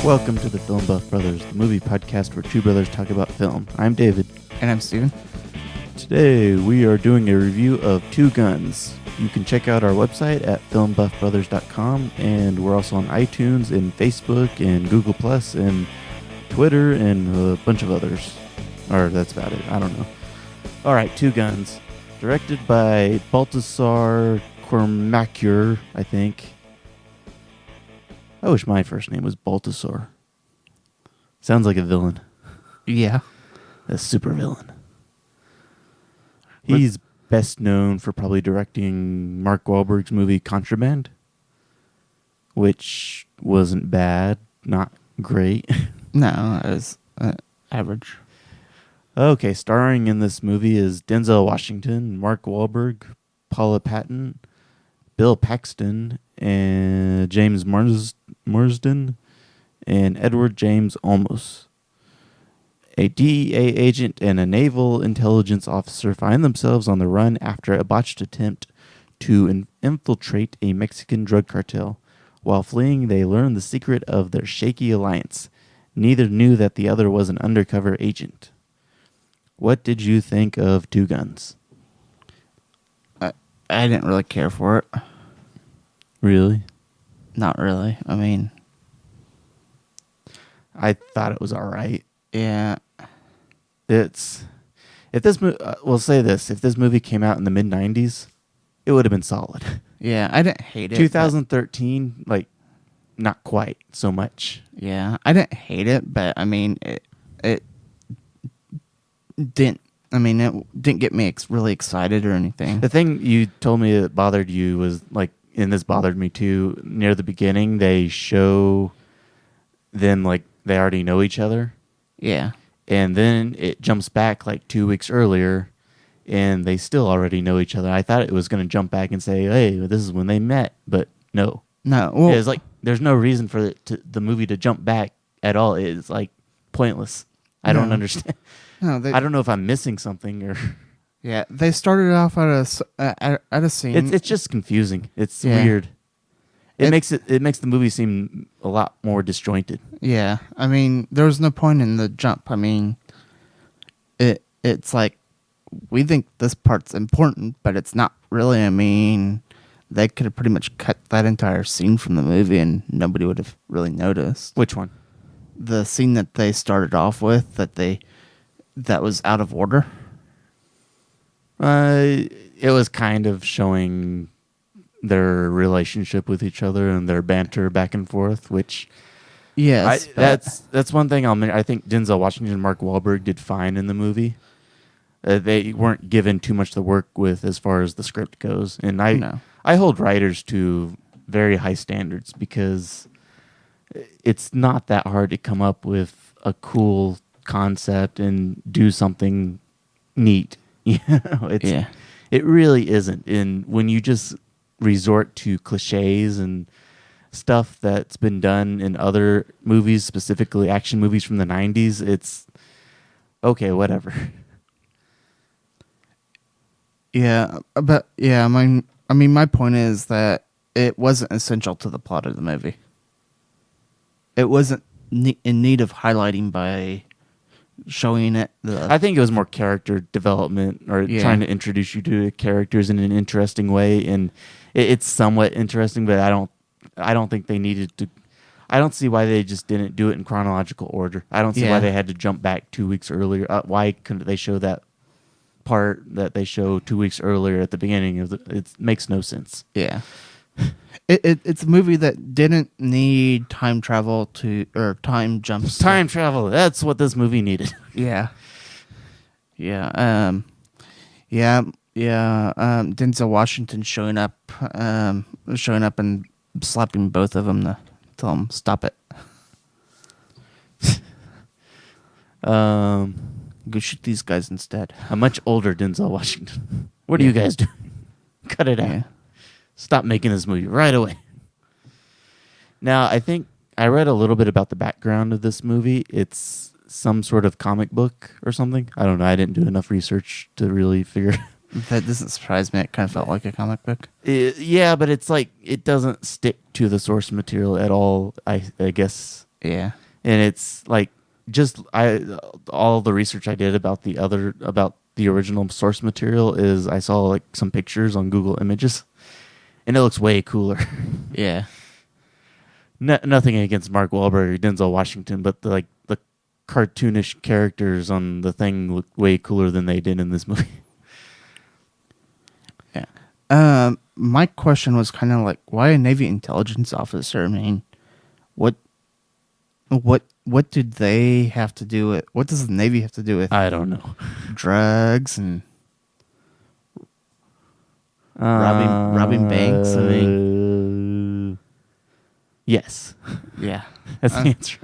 Welcome to the Film Buff Brothers, the movie podcast where two brothers talk about film. I'm David. And I'm Steven. Today we are doing a review of Two Guns. You can check out our website at filmbuffbrothers.com, and we're also on iTunes and Facebook and Google Plus and Twitter and a bunch of others. Or that's about it. I don't know. All right, Two Guns. Directed by Baltasar Kormákur, I think. I wish my first name was Baltasar. Sounds like a villain. Yeah. A super villain. He's best known for probably directing Mark Wahlberg's movie Contraband, which wasn't bad, not great. No, it was average. Okay, starring in this movie is Denzel Washington, Mark Wahlberg, Paula Patton, Bill Paxton, and James Marsden, and Edward James Olmos. A DEA agent and a naval intelligence officer find themselves on the run after a botched attempt to infiltrate a Mexican drug cartel. While fleeing, they learn the secret of their shaky alliance. Neither knew that the other was an undercover agent. What did you think of Two Guns? I didn't really care for it. Really? Not really. I mean, I thought it was all right. yeah. We'll say this: if this movie came out in the mid '90s, it would have been solid. Yeah, I didn't hate it. 2013, like, not quite so much. Yeah, I didn't hate it, but I mean, it didn't. I mean, it didn't get me really excited or anything. The thing you told me that bothered you was, like, and this bothered me too, near the beginning, they show them like they already know each other. Yeah. And then it jumps back like 2 weeks earlier, and they still already know each other. I thought it was going to jump back and say, hey, this is when they met, but no. No. Well, It's like there's no reason for the movie to jump back at all. It's like pointless. I don't understand. No, I don't know if I'm missing something or... Yeah, they started off at a scene. It's just confusing. It's weird. It makes the movie seem a lot more disjointed. Yeah, I mean, there was no point in the jump. I mean, it's like we think this part's important, but it's not really. I mean, they could have pretty much cut that entire scene from the movie, and nobody would have really noticed. Which one? The scene that they started off with that was out of order. It was kind of showing their relationship with each other and their banter back and forth, which yes, that's one thing I think Denzel Washington and Mark Wahlberg did fine in the movie. They weren't given too much to work with as far as the script goes, and I hold writers to very high standards because it's not that hard to come up with a cool concept and do something neat. It really isn't. And when you just resort to cliches and stuff that's been done in other movies, specifically action movies from the 90s, it's okay, whatever. Yeah, but yeah, I mean, my point is that it wasn't essential to the plot of the movie. It wasn't in need of highlighting by showing it. I think it was more character development or trying to introduce you to the characters in an interesting way, and it's somewhat interesting, but I don't think they needed to. I don't see why they just didn't do it in chronological order. I don't see why they had to jump back 2 weeks earlier. Why couldn't they show that part that they show 2 weeks earlier at the beginning? It makes no sense. Yeah. It's a movie that didn't need time travel or time jumps. Time travel. That's what this movie needed. Yeah. Yeah. Denzel Washington showing up and slapping both of them to tell them stop it. Go shoot these guys instead. A much older Denzel Washington. What are you guys doing? Cut it out. Yeah. Stop making this movie right away. Now, I think I read a little bit about the background of this movie. It's some sort of comic book or something. I don't know. I didn't do enough research to really figure it out. That doesn't surprise me. It kind of felt like a comic book. Yeah, but it's like it doesn't stick to the source material at all, I guess. Yeah. And it's like just all the research I did about the original source material is I saw like some pictures on Google Images, and it looks way cooler. Yeah. Nothing against Mark Wahlberg or Denzel Washington, but the cartoonish characters on the thing look way cooler than they did in this movie. Yeah. My question was kind of like, why a Navy intelligence officer? I mean, what do they have to do with? What does the Navy have to do with? I don't know. Drugs and robbing banks. I mean, yes. Yeah. That's the answer.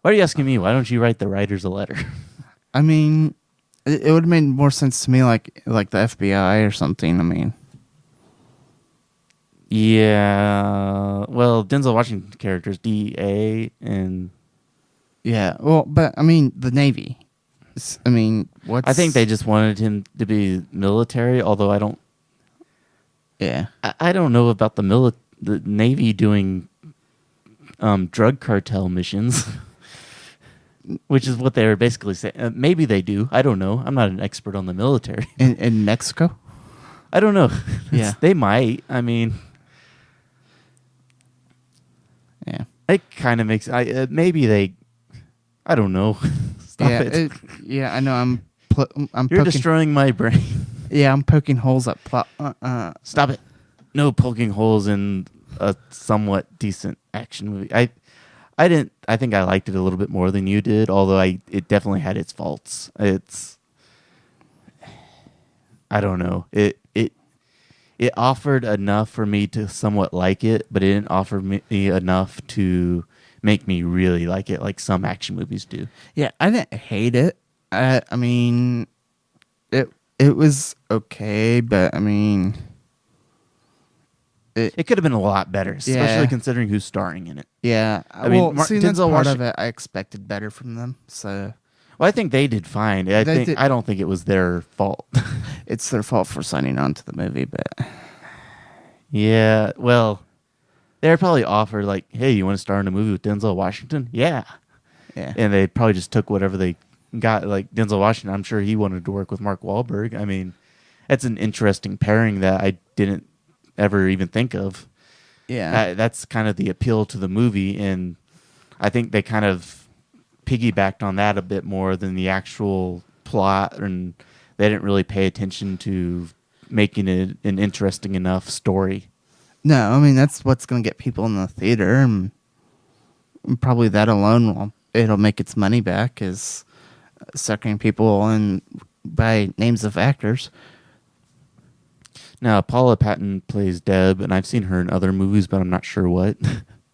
Why are you asking me? Why don't you write the writers a letter? I mean, it would have made more sense to me like the FBI or something. I mean, yeah. Well, Denzel Washington characters DEA and yeah. Well, but I mean the Navy. I mean, I think they just wanted him to be military. Although I don't. Yeah. I don't know about the Navy doing drug cartel missions. Which is what they were basically saying. Maybe they do. I don't know. I'm not an expert on the military. In Mexico? I don't know. Yeah. They might. I mean, yeah. it kind of makes. Maybe they. I don't know. Stop it. Yeah, I know. I'm You're destroying my brain. Yeah, I'm poking holes at plot. Stop it. No poking holes in a somewhat decent action movie. I think I liked it a little bit more than you did, although it definitely had its faults. I don't know. It offered enough for me to somewhat like it, but it didn't offer me enough to make me really like it, like some action movies do. Yeah, I didn't hate it. I mean, it was okay, but I mean, it could have been a lot better, especially considering who's starring in it. Yeah, I mean, that's part of it. I expected better from them. So, well, I think they did fine. I don't think it was their fault. It's their fault for signing on to the movie, but yeah, well, they probably offered like, "Hey, you want to star in a movie with Denzel Washington?" Yeah, and they probably just took whatever they got. Like Denzel Washington, I'm sure he wanted to work with Mark Wahlberg. I mean, that's an interesting pairing that I didn't ever even think of. Yeah, that's kind of the appeal to the movie, and I think they kind of piggybacked on that a bit more than the actual plot, and they didn't really pay attention to making it an interesting enough story. No, I mean that's what's going to get people in the theater, and probably that alone it'll make its money back, is sucking people in by names of actors. Now, Paula Patton plays Deb, and I've seen her in other movies, but I'm not sure what.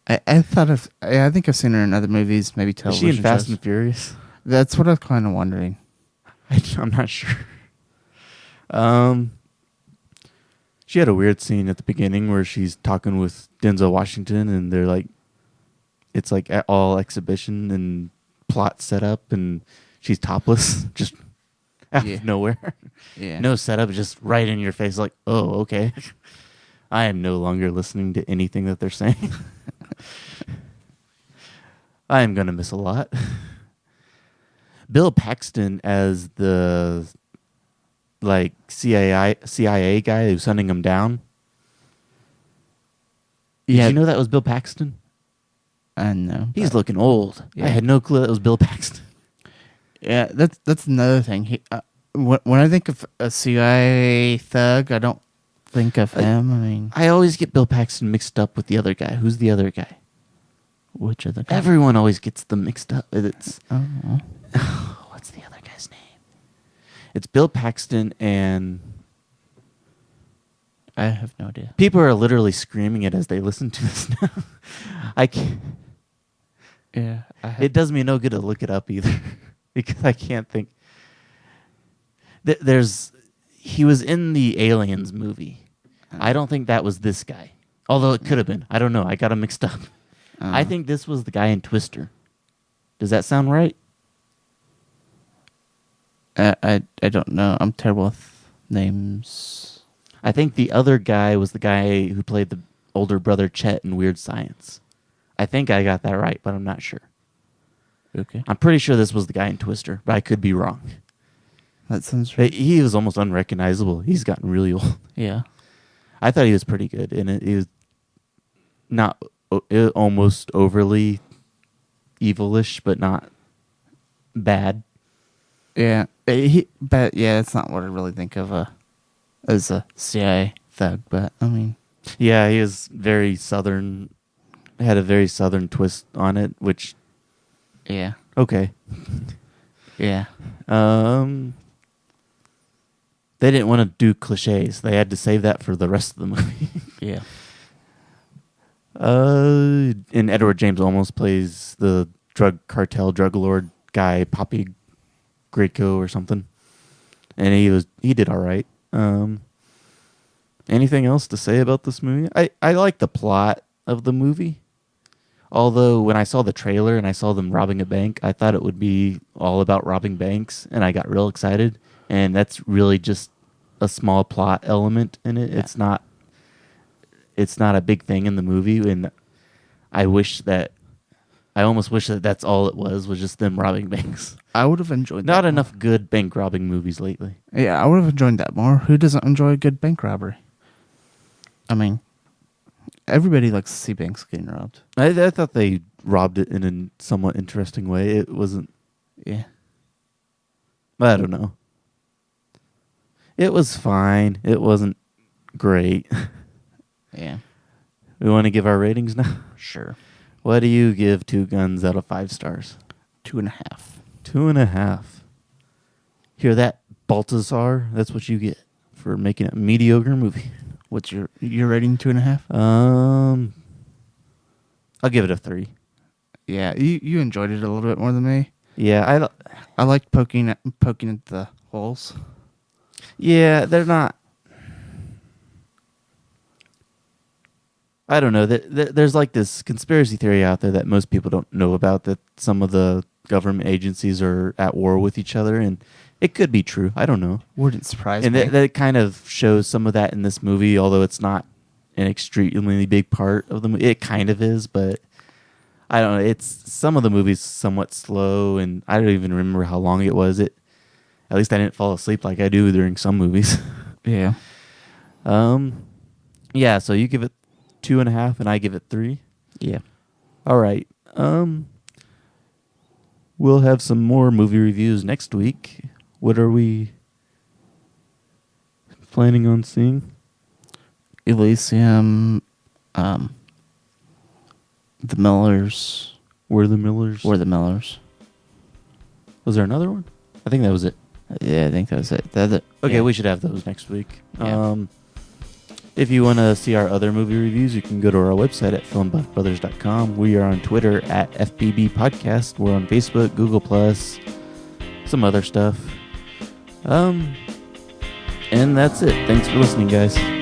I think I've seen her in other movies, maybe television Is she in Fast shows. and Furious? That's what I was kind of wondering. I'm not sure. She had a weird scene at the beginning where she's talking with Denzel Washington, and they're like, it's like all exhibition and plot setup, and she's topless, just out of nowhere. Yeah. No setup, just right in your face, like, oh, okay. I am no longer listening to anything that they're saying. I am going to miss a lot. Bill Paxton as the CIA guy who's hunting him down. Did you know that was Bill Paxton? No. He's looking old. Yeah. I had no clue that was Bill Paxton. Yeah, that's another thing. When I think of a CIA thug, I don't think of him. I mean, I always get Bill Paxton mixed up with the other guy. Who's the other guy? Which other guy? Everyone always gets them mixed up. It's what's the other guy's name? It's Bill Paxton, and I have no idea. People are literally screaming it as they listen to this now. I can't. Yeah, it does me no good to look it up either because I can't think. He was in the Aliens movie. I don't think that was this guy, although it could have been. I don't know. I got him mixed up. I think this was the guy in Twister. Does that sound right? I don't know. I'm terrible with names. I think the other guy was the guy who played the older brother Chet in Weird Science. I think I got that right, but I'm not sure. Okay. I'm pretty sure this was the guy in Twister, but I could be wrong. That sounds right. He was almost unrecognizable. He's gotten really old. Yeah. I thought he was pretty good, and he was not almost overly evilish, but not bad. Yeah. But yeah, it's not what I really think of as a CIA thug, but I mean. Yeah, he is very southern, had a very southern twist on it, which. Yeah. Okay. Yeah. They didn't want to do cliches. They had to save that for the rest of the movie. Yeah. And Edward James Olmos plays the drug lord guy, Poppy Greco or something. And he did all right. Anything else to say about this movie? I like the plot of the movie. Although when I saw the trailer and I saw them robbing a bank, I thought it would be all about robbing banks, and I got real excited. And that's really just a small plot element in it. Yeah. It's not a big thing in the movie, and I almost wish that that's all it was just them robbing banks. I would have enjoyed that. Not enough good bank robbing movies lately. Yeah, I would have enjoyed that more. Who doesn't enjoy a good bank robbery? I mean, everybody likes to see banks getting robbed. I thought they robbed it in a somewhat interesting way. It wasn't... Yeah. I don't know. It was fine. It wasn't great. Yeah. We want to give our ratings now? Sure. What do you give Two Guns out of 5 stars? 2.5. 2.5. Hear that, Baltazar? That's what you get for making a mediocre movie. What's your rating? 2.5? I'll give it a 3. Yeah, you enjoyed it a little bit more than me. Yeah, I liked poking at the holes. Yeah, they're not. I don't know. There's like this conspiracy theory out there that most people don't know about, that some of the government agencies are at war with each other, and it could be true. I don't know. Wouldn't surprise me. And that kind of shows some of that in this movie, although it's not an extremely big part of the movie. It kind of is, but I don't know. It's some of the movie's somewhat slow, and I don't even remember how long it was. At least I didn't fall asleep like I do during some movies. Yeah. Yeah, so you give it 2.5 and I give it 3. Yeah. All right. We'll have some more movie reviews next week. What are we planning on seeing? Elysium, The Millers. We're the Millers. We're the Millers. Was there another one? I think that was it. Yeah, I think that was it. Okay, we should have those next week. Yeah. If you want to see our other movie reviews, you can go to our website at filmbuffbrothers.com. We are on Twitter at FBB Podcast. We're on Facebook, Google+, some other stuff. And that's it. Thanks for listening, guys.